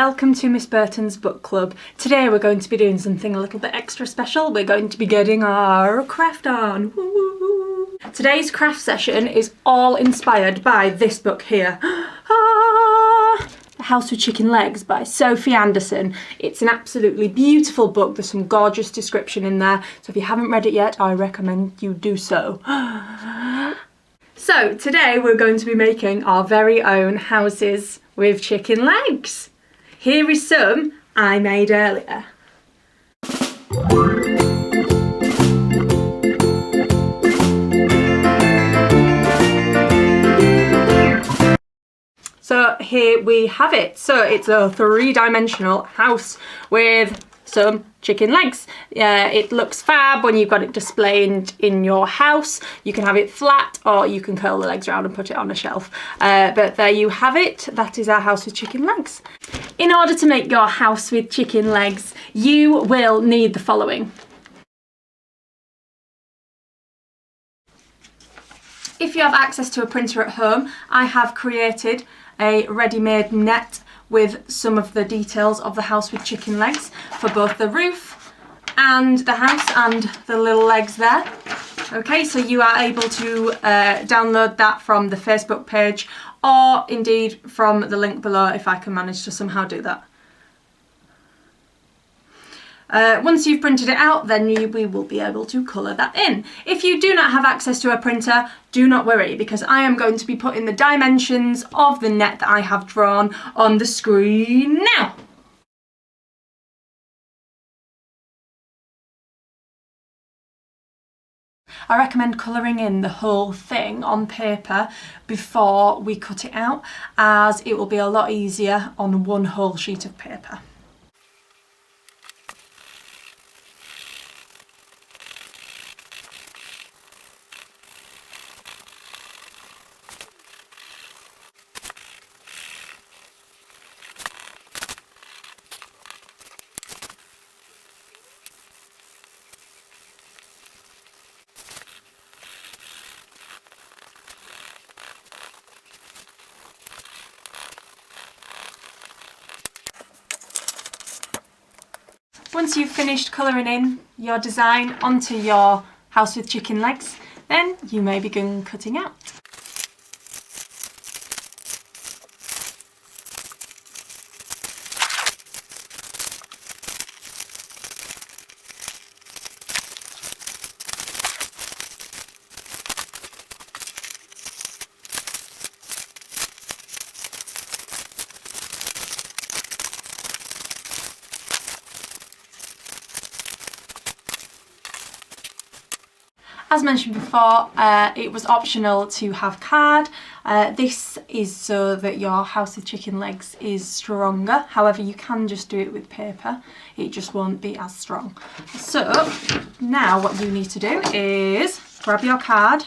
Welcome to Miss Burton's book club. Today we're going to be doing something a little bit extra special. We're going to be getting our craft on. Woo! Today's craft session is all inspired by this book here. The House with Chicken Legs by Sophie Anderson. It's an absolutely beautiful book. There's some gorgeous description in there. So if you haven't read it yet, I recommend you do so. So today we're going to be making our very own houses with chicken legs. Here is some I made earlier. So here we have it. So it's a three-dimensional house with some chicken legs. It looks fab when you've got it displayed in your house. You can have it flat or you can curl the legs around and put it on a shelf. But there you have it. That is our house with chicken legs. In order to make your house with chicken legs, you will need the following. If you have access to a printer at home, I have created a ready-made net with some of the details of the house with chicken legs for both the roof and the house and the little legs there. Okay, so you are able to download that from the Facebook page or indeed from the link below if I can manage to somehow do that. Once you've printed it out, then we will be able to colour that in. If you do not have access to a printer, do not worry, because I am going to be putting the dimensions of the net that I have drawn on the screen now. I recommend colouring in the whole thing on paper before we cut it out, as it will be a lot easier on one whole sheet of paper. Once you've finished colouring in your design onto your house with chicken legs, then you may begin cutting out. As mentioned before, it was optional to have card. This is so that your house with chicken legs is stronger. However, you can just do it with paper. It just won't be as strong. So now what you need to do is grab your card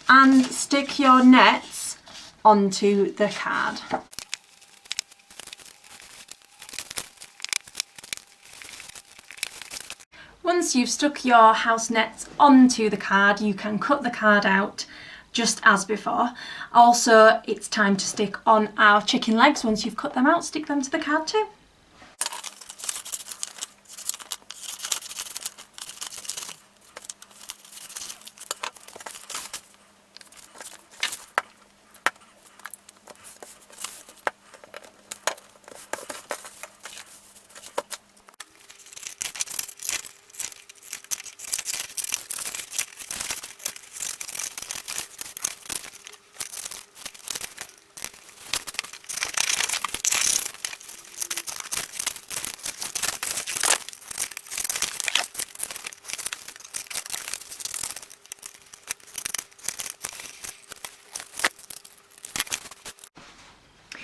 and stick your nets onto the card. Once you've stuck your house nets onto the card, you can cut the card out just as before. Also, it's time to stick on our chicken legs. Once you've cut them out, stick them to the card too.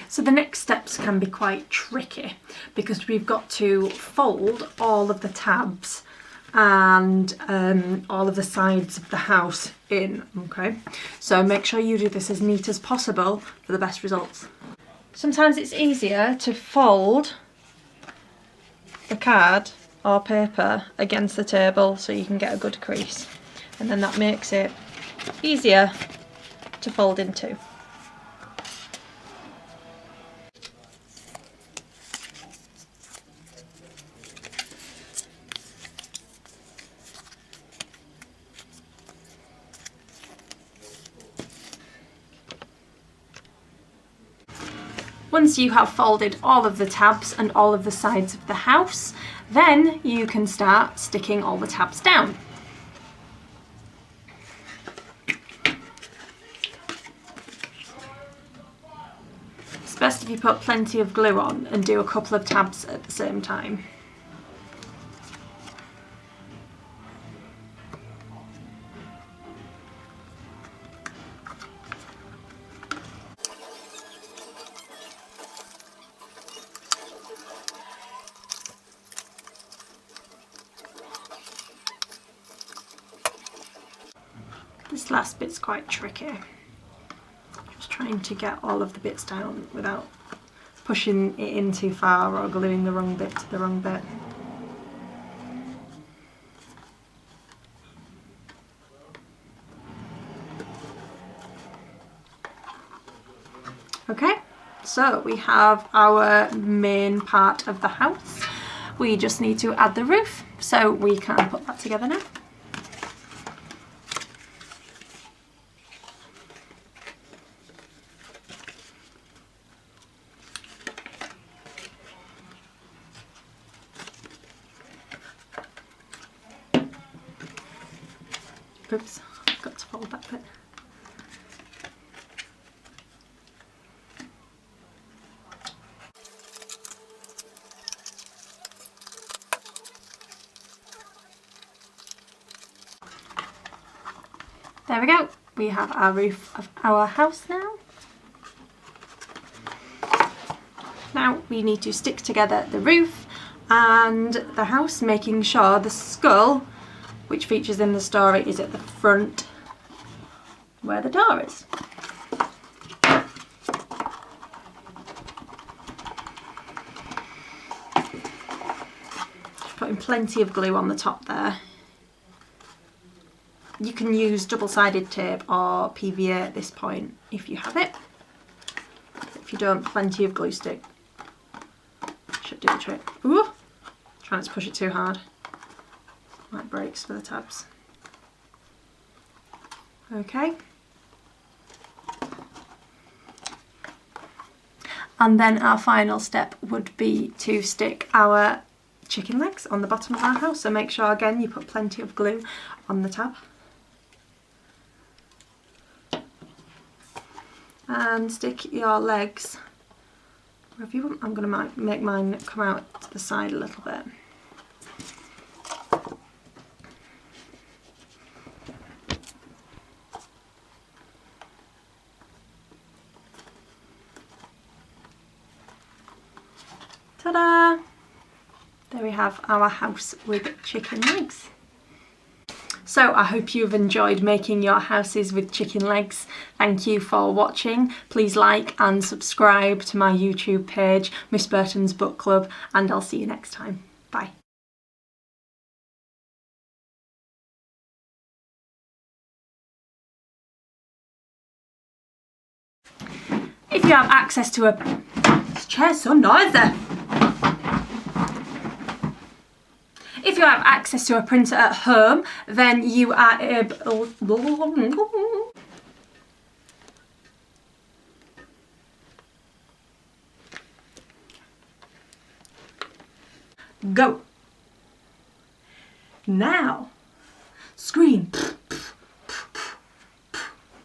So the next steps can be quite tricky because we've got to fold all of the tabs and all of the sides of the house in, okay? So make sure you do this as neat as possible for the best results. Sometimes it's easier to fold the card or paper against the table so you can get a good crease, and then that makes it easier to fold into. Once you have folded all of the tabs and all of the sides of the house, then you can start sticking all the tabs down. It's best if you put plenty of glue on and do a couple of tabs at the same time. This last bit's quite tricky. Just trying to get all of the bits down without pushing it in too far or gluing the wrong bit to the wrong bit. Okay, so we have our main part of the house. We just need to add the roof, so we can put that together now. Oops, I've got to fold that bit. There we go, we have our roof of our house now. Now we need to stick together the roof and the house, making sure the skull, which features in the story, is at the front where the door is. Just putting plenty of glue on the top there. You can use double-sided tape or PVA at this point if you have it. If you don't, plenty of glue stick should do the trick. Ooh! Try not to push it too hard. Might breaks for the tabs. Okay. And then our final step would be to stick our chicken legs on the bottom of our house. So make sure again you put plenty of glue on the tab. And stick your legs wherever you want. I'm going to make mine come out to the side a little bit. Ta-da! There we have our house with chicken legs. So I hope you've enjoyed making your houses with chicken legs. Thank you for watching. Please like and subscribe to my YouTube page, Miss Burton's Book Club, and I'll see you next time. Bye. If you have access to a... This chair's so noisy! If you have access to a printer at home, then you are able... Go! Now, screen.